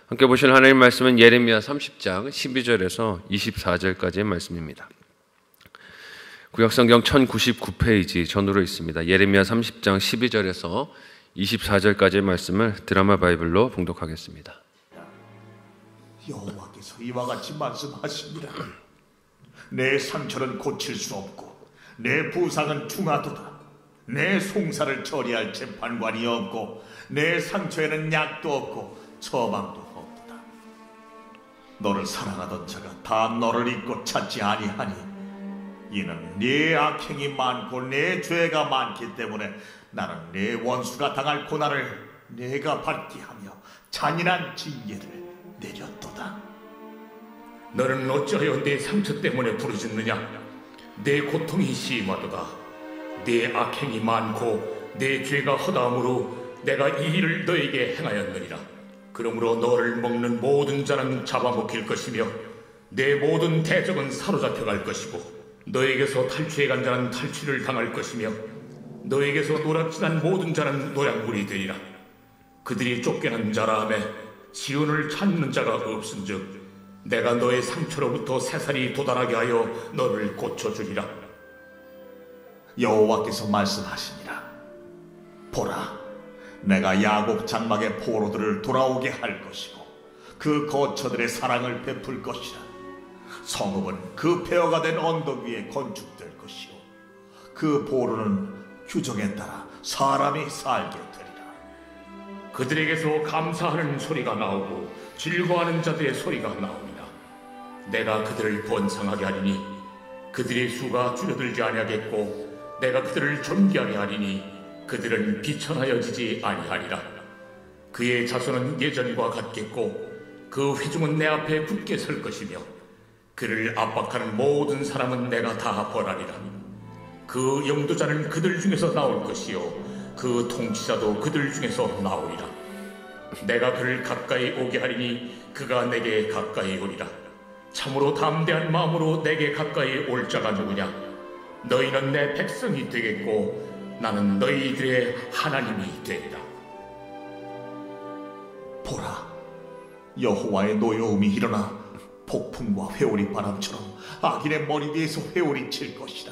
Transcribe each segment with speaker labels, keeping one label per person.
Speaker 1: 함께 보실 하나님 말씀은 예레미야 30장 12절에서 24절까지의 말씀입니다. 구약성경 1099페이지 전으로 있습니다. 예레미야 30장 12절에서 24절까지의 말씀을 드라마 바이블로 봉독하겠습니다.
Speaker 2: 여호와께서 이와 같이 말씀하십니다. 내 상처는 고칠 수 없고 내 부상은 중하도다. 내 송사를 처리할 재판관이 없고 내 상처에는 약도 없고 처방도 없도다. 너를 사랑하던 자가 다 너를 잊고 찾지 아니하니 이는 네 악행이 많고 내 죄가 많기 때문에 나는 내 원수가 당할 고난을 내가 받게 하며 잔인한 징계를 내렸도다.
Speaker 3: 너는 어찌하여 내 상처 때문에 부르짖느냐? 내 고통이 심하도다. 내 악행이 많고 내 죄가 허다함으로 내가 이 일을 너에게 행하였느니라. 그러므로 너를 먹는 모든 자는 잡아먹힐 것이며 내 모든 대적은 사로잡혀갈 것이고 너에게서 탈취해간 자는 탈취를 당할 것이며 너에게서 노략질한 모든 자는 노략물이 되리라. 그들이 쫓겨난 자라 하매 지원을 찾는 자가 없은즉 내가 너의 상처로부터 새살이 돋아나게 하여 너를 고쳐주리라.
Speaker 2: 여호와께서 말씀하시니라. 보라, 내가 야곱 장막의 포로들을 돌아오게 할 것이고 그 거처들의 사랑을 베풀 것이라. 성읍은 그 폐허가 된 언덕 위에 건축될 것이요 그 포로는 규정에 따라 사람이 살게 되리라.
Speaker 3: 그들에게서 감사하는 소리가 나오고 즐거워하는 자들의 소리가 나옵니다. 내가 그들을 번성하게 하리니 그들의 수가 줄어들지 아니하겠고 내가 그들을 존귀하게 하리니 그들은 비천하여지지 아니하리라. 그의 자손은 예전과 같겠고 그 회중은 내 앞에 굳게 설 것이며 그를 압박하는 모든 사람은 내가 다 벌하리라. 그 영도자는 그들 중에서 나올 것이요 그 통치자도 그들 중에서 나오리라. 내가 그를 가까이 오게 하리니 그가 내게 가까이 오리라. 참으로 담대한 마음으로 내게 가까이 올 자가 누구냐? 너희는 내 백성이 되겠고 나는 너희들의 하나님이 되리라.
Speaker 2: 보라, 여호와의 노여움이 일어나 폭풍과 회오리 바람처럼 악인의 머리 위에서 회오리 칠 것이다.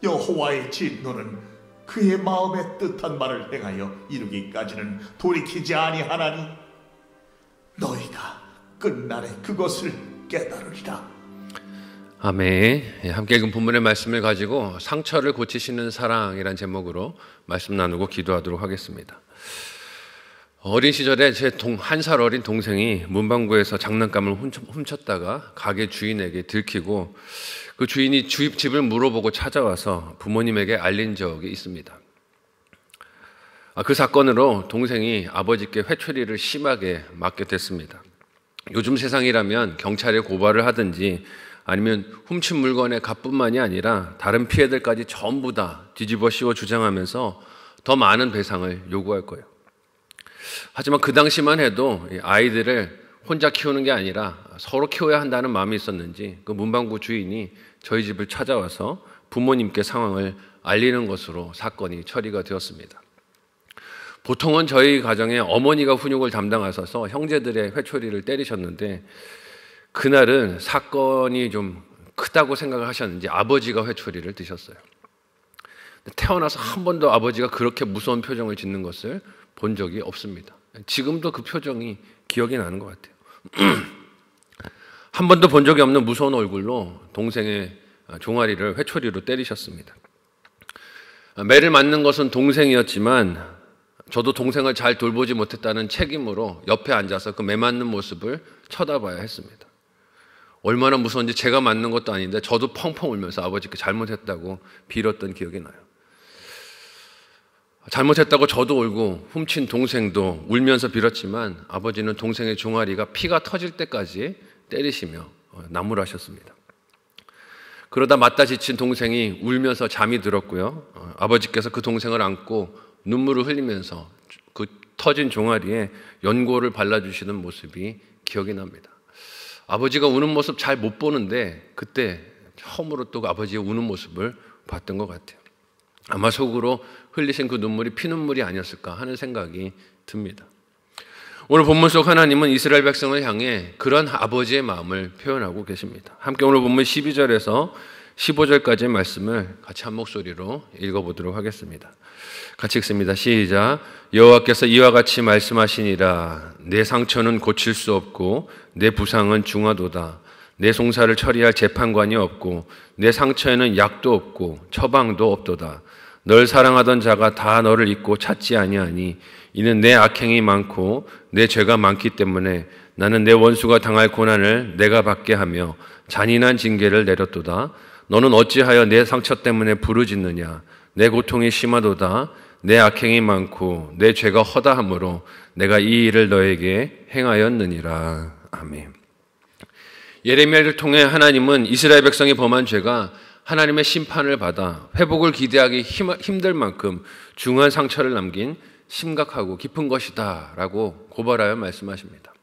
Speaker 2: 여호와의 진노는 그의 마음에 뜻한 말을 행하여 이루기까지는 돌이키지 아니하나니 너희가 끝날에 그것을 깨달으리라.
Speaker 1: 아멘. 함께 읽은 본문의 말씀을 가지고 상처를 고치시는 사랑이란 제목으로 말씀 나누고 기도하도록 하겠습니다. 어린 시절에 제 한 살 어린 동생이 문방구에서 장난감을 훔쳤다가 가게 주인에게 들키고 그 주인이 집을 물어보고 찾아와서 부모님에게 알린 적이 있습니다. 그 사건으로 동생이 아버지께 회초리를 심하게 맞게 됐습니다. 요즘 세상이라면 경찰에 고발을 하든지 아니면 훔친 물건의 값뿐만이 아니라 다른 피해들까지 전부 다 뒤집어 씌워 주장하면서 더 많은 배상을 요구할 거예요. 하지만 그 당시만 해도 아이들을 혼자 키우는 게 아니라 서로 키워야 한다는 마음이 있었는지 그 문방구 주인이 저희 집을 찾아와서 부모님께 상황을 알리는 것으로 사건이 처리가 되었습니다. 보통은 저희 가정에 어머니가 훈육을 담당하셔서 형제들의 회초리를 때리셨는데 그날은 사건이 좀 크다고 생각을 하셨는지 아버지가 회초리를 드셨어요. 태어나서 한 번도 아버지가 그렇게 무서운 표정을 짓는 것을 본 적이 없습니다. 지금도 그 표정이 기억이 나는 것 같아요. 한 번도 본 적이 없는 무서운 얼굴로 동생의 종아리를 회초리로 때리셨습니다. 매를 맞는 것은 동생이었지만 저도 동생을 잘 돌보지 못했다는 책임으로 옆에 앉아서 그 매 맞는 모습을 쳐다봐야 했습니다. 얼마나 무서운지 제가 맞는 것도 아닌데 저도 펑펑 울면서 아버지께 잘못했다고 빌었던 기억이 나요. 잘못했다고 저도 울고 훔친 동생도 울면서 빌었지만 아버지는 동생의 종아리가 피가 터질 때까지 때리시며 나무라셨습니다. 그러다 맞다 지친 동생이 울면서 잠이 들었고요. 아버지께서 그 동생을 안고 눈물을 흘리면서 그 터진 종아리에 연고를 발라주시는 모습이 기억이 납니다. 아버지가 우는 모습 잘 못 보는데 그때 처음으로 또 아버지의 우는 모습을 봤던 것 같아요. 아마 속으로 흘리신 그 눈물이 피눈물이 아니었을까 하는 생각이 듭니다. 오늘 본문 속 하나님은 이스라엘 백성을 향해 그런 아버지의 마음을 표현하고 계십니다. 함께 오늘 본문 12절에서 15절까지의 말씀을 같이 한 목소리로 읽어보도록 하겠습니다. 같이 읽습니다. 시작. 여호와께서 이와 같이 말씀하시니라. 내 상처는 고칠 수 없고 내 부상은 중하도다. 내 송사를 처리할 재판관이 없고 내 상처에는 약도 없고 처방도 없도다. 널 사랑하던 자가 다 너를 잊고 찾지 아니하니 이는 내 악행이 많고 내 죄가 많기 때문에 나는 내 원수가 당할 고난을 내가 받게 하며 잔인한 징계를 내렸도다. 너는 어찌하여 내 상처 때문에 부르짖느냐. 내 고통이 심하도다. 내 악행이 많고 내 죄가 허다함으로 내가 이 일을 너에게 행하였느니라. 아멘. 예레미야를 통해 하나님은 이스라엘 백성이 범한 죄가 하나님의 심판을 받아 회복을 기대하기 힘들 만큼 중한 상처를 남긴 심각하고 깊은 것이다 라고 고발하여 말씀하십니다.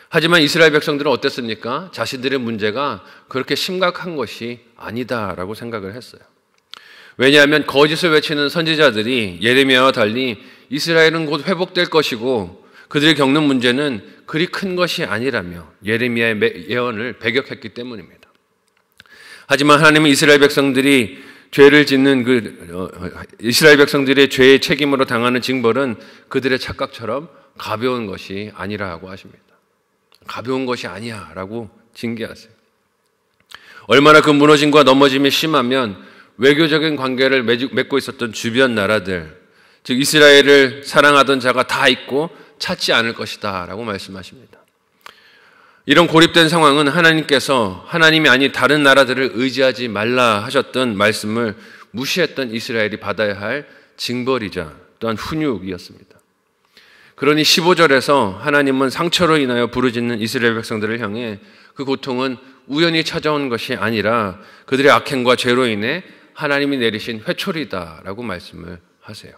Speaker 1: 하지만 이스라엘 백성들은 어땠습니까? 자신들의 문제가 그렇게 심각한 것이 아니다 라고 생각을 했어요. 왜냐하면 거짓을 외치는 선지자들이 예레미야와 달리 이스라엘은 곧 회복될 것이고 그들이 겪는 문제는 그리 큰 것이 아니라며 예레미야의 예언을 배격했기 때문입니다. 하지만 하나님은 이스라엘 백성들이 죄를 짓는 이스라엘 백성들의 죄의 책임으로 당하는 징벌은 그들의 착각처럼 가벼운 것이 아니라고 하십니다. 가벼운 것이 아니야 라고 징계하세요. 얼마나 그 무너짐과 넘어짐이 심하면 외교적인 관계를 맺고 있었던 주변 나라들, 즉 이스라엘을 사랑하던 자가 다 잊고 찾지 않을 것이다 라고 말씀하십니다. 이런 고립된 상황은 하나님께서 하나님이 아닌 다른 나라들을 의지하지 말라 하셨던 말씀을 무시했던 이스라엘이 받아야 할 징벌이자 또한 훈육이었습니다. 그러니 15절에서 하나님은 상처로 인하여 부르짖는 이스라엘 백성들을 향해 그 고통은 우연히 찾아온 것이 아니라 그들의 악행과 죄로 인해 하나님이 내리신 회초리다라고 말씀을 하세요.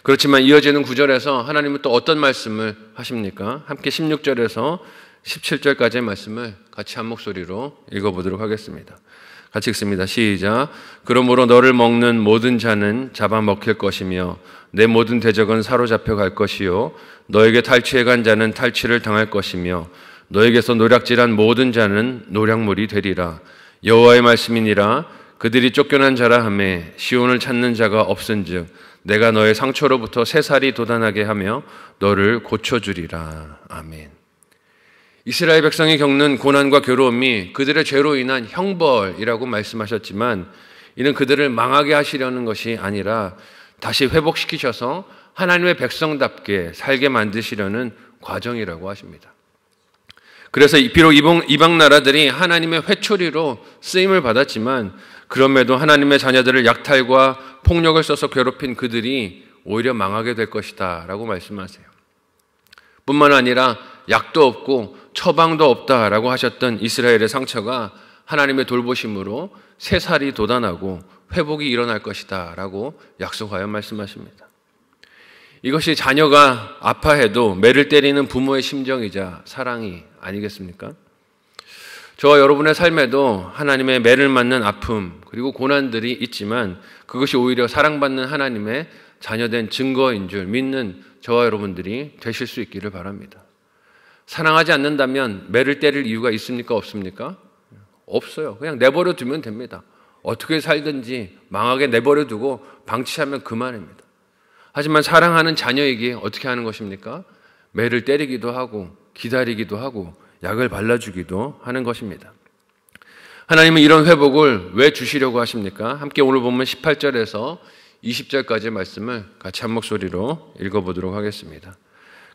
Speaker 1: 그렇지만 이어지는 9절에서 하나님은 또 어떤 말씀을 하십니까? 함께 16절에서 17절까지의 말씀을 같이 한 목소리로 읽어보도록 하겠습니다. 같이 읽습니다. 시작. 그러므로 너를 먹는 모든 자는 잡아먹힐 것이며 내 모든 대적은 사로잡혀 갈 것이요 너에게 탈취해간 자는 탈취를 당할 것이며 너에게서 노략질한 모든 자는 노략물이 되리라. 여호와의 말씀이니라. 그들이 쫓겨난 자라 하매 시온을 찾는 자가 없은즉 내가 너의 상처로부터 새살이 돋아나게 하며 너를 고쳐주리라. 아멘. 이스라엘 백성이 겪는 고난과 괴로움이 그들의 죄로 인한 형벌이라고 말씀하셨지만 이는 그들을 망하게 하시려는 것이 아니라 다시 회복시키셔서 하나님의 백성답게 살게 만드시려는 과정이라고 하십니다. 그래서 비록 이방 나라들이 하나님의 회초리로 쓰임을 받았지만 그럼에도 하나님의 자녀들을 약탈과 폭력을 써서 괴롭힌 그들이 오히려 망하게 될 것이다 라고 말씀하세요. 뿐만 아니라 약도 없고 처방도 없다라고 하셨던 이스라엘의 상처가 하나님의 돌보심으로 새살이 돋아나고 회복이 일어날 것이다 라고 약속하여 말씀하십니다. 이것이 자녀가 아파해도 매를 때리는 부모의 심정이자 사랑이 아니겠습니까? 저와 여러분의 삶에도 하나님의 매를 맞는 아픔 그리고 고난들이 있지만 그것이 오히려 사랑받는 하나님의 자녀된 증거인 줄 믿는 저와 여러분들이 되실 수 있기를 바랍니다. 사랑하지 않는다면 매를 때릴 이유가 있습니까? 없습니까? 없어요. 그냥 내버려 두면 됩니다. 어떻게 살든지 망하게 내버려 두고 방치하면 그만입니다. 하지만 사랑하는 자녀에게 어떻게 하는 것입니까? 매를 때리기도 하고 기다리기도 하고 약을 발라주기도 하는 것입니다. 하나님은 이런 회복을 왜 주시려고 하십니까? 함께 오늘 보면 18절에서 20절까지의 말씀을 같이 한 목소리로 읽어보도록 하겠습니다.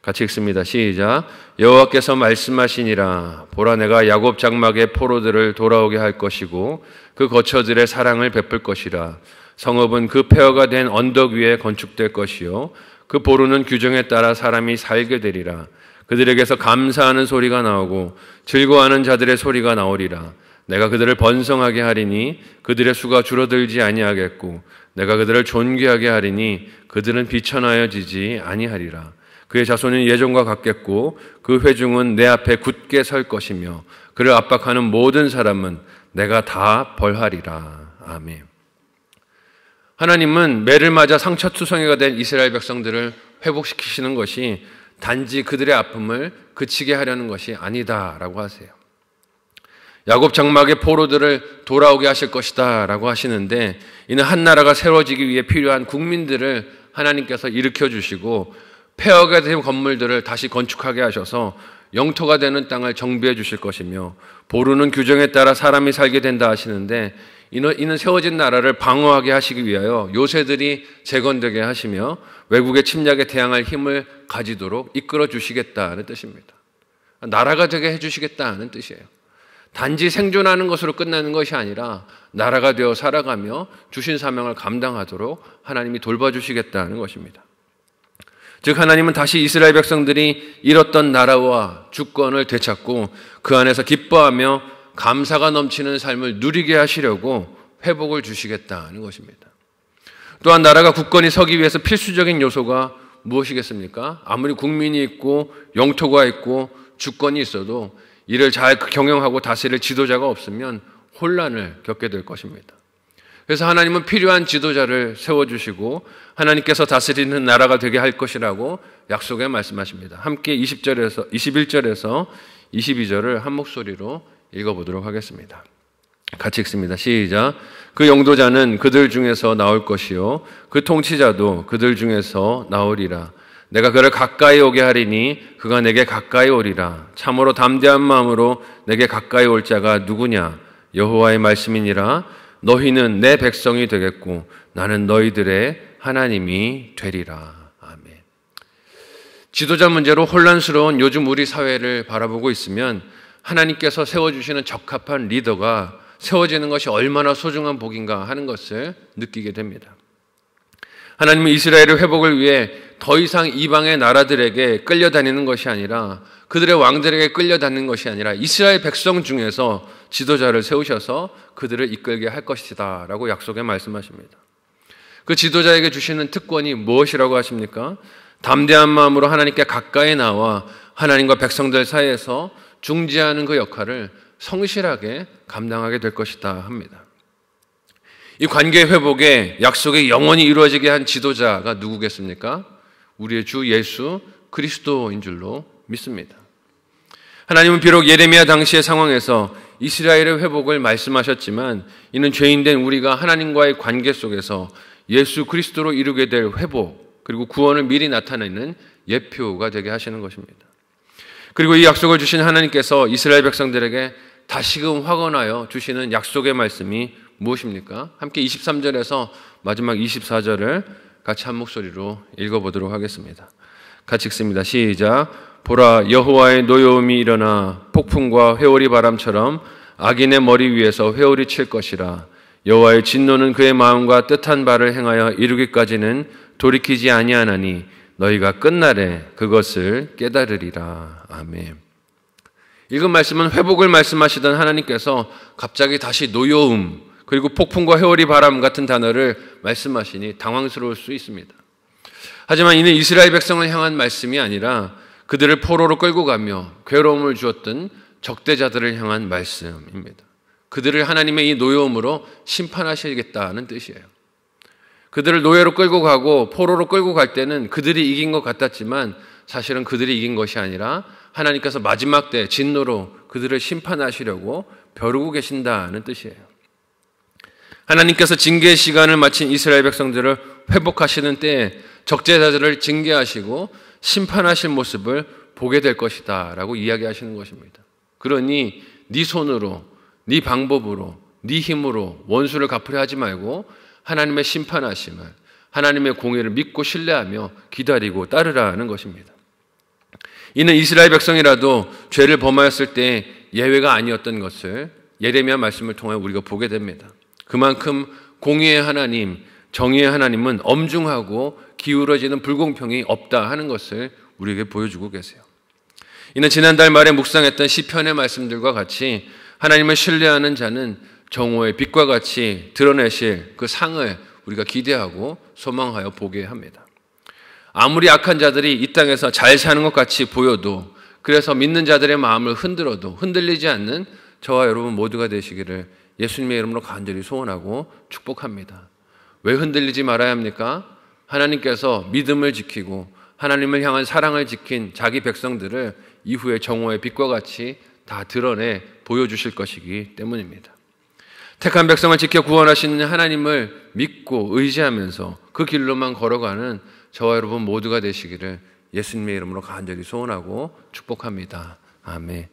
Speaker 1: 같이 읽습니다. 시작. 여호와께서 말씀하시니라. 보라 내가 야곱 장막의 포로들을 돌아오게 할 것이고 그 거처들의 사랑을 베풀 것이라. 성읍은 그 폐허가 된 언덕 위에 건축될 것이요 그 보루는 규정에 따라 사람이 살게 되리라. 그들에게서 감사하는 소리가 나오고 즐거워하는 자들의 소리가 나오리라. 내가 그들을 번성하게 하리니 그들의 수가 줄어들지 아니하겠고 내가 그들을 존귀하게 하리니 그들은 비천하여지지 아니하리라. 그의 자손은 예전과 같겠고 그 회중은 내 앞에 굳게 설 것이며 그를 압박하는 모든 사람은 내가 다 벌하리라. 아멘. 하나님은 매를 맞아 상처투성이가 된 이스라엘 백성들을 회복시키시는 것이 단지 그들의 아픔을 그치게 하려는 것이 아니다라고 하세요. 야곱 장막의 포로들을 돌아오게 하실 것이다 라고 하시는데, 이는 한 나라가 세워지기 위해 필요한 국민들을 하나님께서 일으켜 주시고 폐허가 된 건물들을 다시 건축하게 하셔서 영토가 되는 땅을 정비해 주실 것이며, 보르는 규정에 따라 사람이 살게 된다 하시는데, 이는 세워진 나라를 방어하게 하시기 위하여 요새들이 재건되게 하시며 외국의 침략에 대항할 힘을 가지도록 이끌어 주시겠다는 뜻입니다. 나라가 되게 해주시겠다는 뜻이에요. 단지 생존하는 것으로 끝나는 것이 아니라 나라가 되어 살아가며 주신 사명을 감당하도록 하나님이 돌봐주시겠다는 것입니다. 즉, 하나님은 다시 이스라엘 백성들이 잃었던 나라와 주권을 되찾고 그 안에서 기뻐하며 감사가 넘치는 삶을 누리게 하시려고 회복을 주시겠다는 것입니다. 또한 나라가 굳건히 서기 위해서 필수적인 요소가 무엇이겠습니까? 아무리 국민이 있고 영토가 있고 주권이 있어도 이를 잘 경영하고 다스릴 지도자가 없으면 혼란을 겪게 될 것입니다. 그래서 하나님은 필요한 지도자를 세워주시고 하나님께서 다스리는 나라가 되게 할 것이라고 약속에 말씀하십니다. 함께 21절에서 22절을 한 목소리로 읽어보도록 하겠습니다. 같이 읽습니다. 시작. 그 영도자는 그들 중에서 나올 것이요 그 통치자도 그들 중에서 나오리라. 내가 그를 가까이 오게 하리니 그가 내게 가까이 오리라. 참으로 담대한 마음으로 내게 가까이 올 자가 누구냐? 여호와의 말씀이니라. 너희는 내 백성이 되겠고 나는 너희들의 하나님이 되리라. 아멘. 지도자 문제로 혼란스러운 요즘 우리 사회를 바라보고 있으면 하나님께서 세워주시는 적합한 리더가 세워지는 것이 얼마나 소중한 복인가 하는 것을 느끼게 됩니다. 하나님은 이스라엘의 회복을 위해 더 이상 이방의 나라들에게 끌려다니는 것이 아니라, 그들의 왕들에게 끌려다니는 것이 아니라 이스라엘 백성 중에서 지도자를 세우셔서 그들을 이끌게 할 것이다 라고 약속에 말씀하십니다. 그 지도자에게 주시는 특권이 무엇이라고 하십니까? 담대한 마음으로 하나님께 가까이 나와 하나님과 백성들 사이에서 중재하는 그 역할을 성실하게 감당하게 될 것이다 합니다. 이 관계 회복에 약속이 영원히 이루어지게 한 지도자가 누구겠습니까? 우리의 주 예수 그리스도인 줄로 믿습니다. 하나님은 비록 예레미야 당시의 상황에서 이스라엘의 회복을 말씀하셨지만, 이는 죄인된 우리가 하나님과의 관계 속에서 예수 그리스도로 이루게 될 회복, 그리고 구원을 미리 나타내는 예표가 되게 하시는 것입니다. 그리고 이 약속을 주신 하나님께서 이스라엘 백성들에게 다시금 확언하여 주시는 약속의 말씀이 무엇입니까? 함께 23절에서 마지막 24절을 같이 한 목소리로 읽어보도록 하겠습니다. 같이 읽습니다. 시작. 보라, 여호와의 노여움이 일어나 폭풍과 회오리 바람처럼 악인의 머리 위에서 회오리 칠 것이라. 여호와의 진노는 그의 마음과 뜻한 바를 행하여 이루기까지는 돌이키지 아니하나니 너희가 끝날에 그것을 깨달으리라. 아멘. 읽은 말씀은 회복을 말씀하시던 하나님께서 갑자기 다시 노여움, 그리고 폭풍과 회오리 바람 같은 단어를 말씀하시니 당황스러울 수 있습니다. 하지만 이는 이스라엘 백성을 향한 말씀이 아니라 그들을 포로로 끌고 가며 괴로움을 주었던 적대자들을 향한 말씀입니다. 그들을 하나님의 이 노여움으로 심판하시겠다는 뜻이에요. 그들을 노예로 끌고 가고 포로로 끌고 갈 때는 그들이 이긴 것 같았지만 사실은 그들이 이긴 것이 아니라 하나님께서 마지막 때 진노로 그들을 심판하시려고 벼르고 계신다는 뜻이에요. 하나님께서 징계의 시간을 마친 이스라엘 백성들을 회복하시는 때에 적대자들을 징계하시고 심판하실 모습을 보게 될 것이다 라고 이야기하시는 것입니다. 그러니 네 손으로, 네 방법으로, 네 힘으로 원수를 갚으려 하지 말고 하나님의 심판하심을, 하나님의 공의를 믿고 신뢰하며 기다리고 따르라는 것입니다. 이는 이스라엘 백성이라도 죄를 범하였을 때 예외가 아니었던 것을 예레미야 말씀을 통해 우리가 보게 됩니다. 그만큼 공의의 하나님, 정의의 하나님은 엄중하고 기울어지는 불공평이 없다 하는 것을 우리에게 보여주고 계세요. 이는 지난달 말에 묵상했던 시편의 말씀들과 같이 하나님을 신뢰하는 자는 정오의 빛과 같이 드러내실 그 상을 우리가 기대하고 소망하여 보게 합니다. 아무리 악한 자들이 이 땅에서 잘 사는 것 같이 보여도, 그래서 믿는 자들의 마음을 흔들어도 흔들리지 않는 저와 여러분 모두가 되시기를 예수님의 이름으로 간절히 소원하고 축복합니다. 왜 흔들리지 말아야 합니까? 하나님께서 믿음을 지키고 하나님을 향한 사랑을 지킨 자기 백성들을 이후에 정오의 빛과 같이 다 드러내 보여주실 것이기 때문입니다. 택한 백성을 지켜 구원하시는 하나님을 믿고 의지하면서 그 길로만 걸어가는 저와 여러분 모두가 되시기를 예수님의 이름으로 간절히 소원하고 축복합니다. 아멘.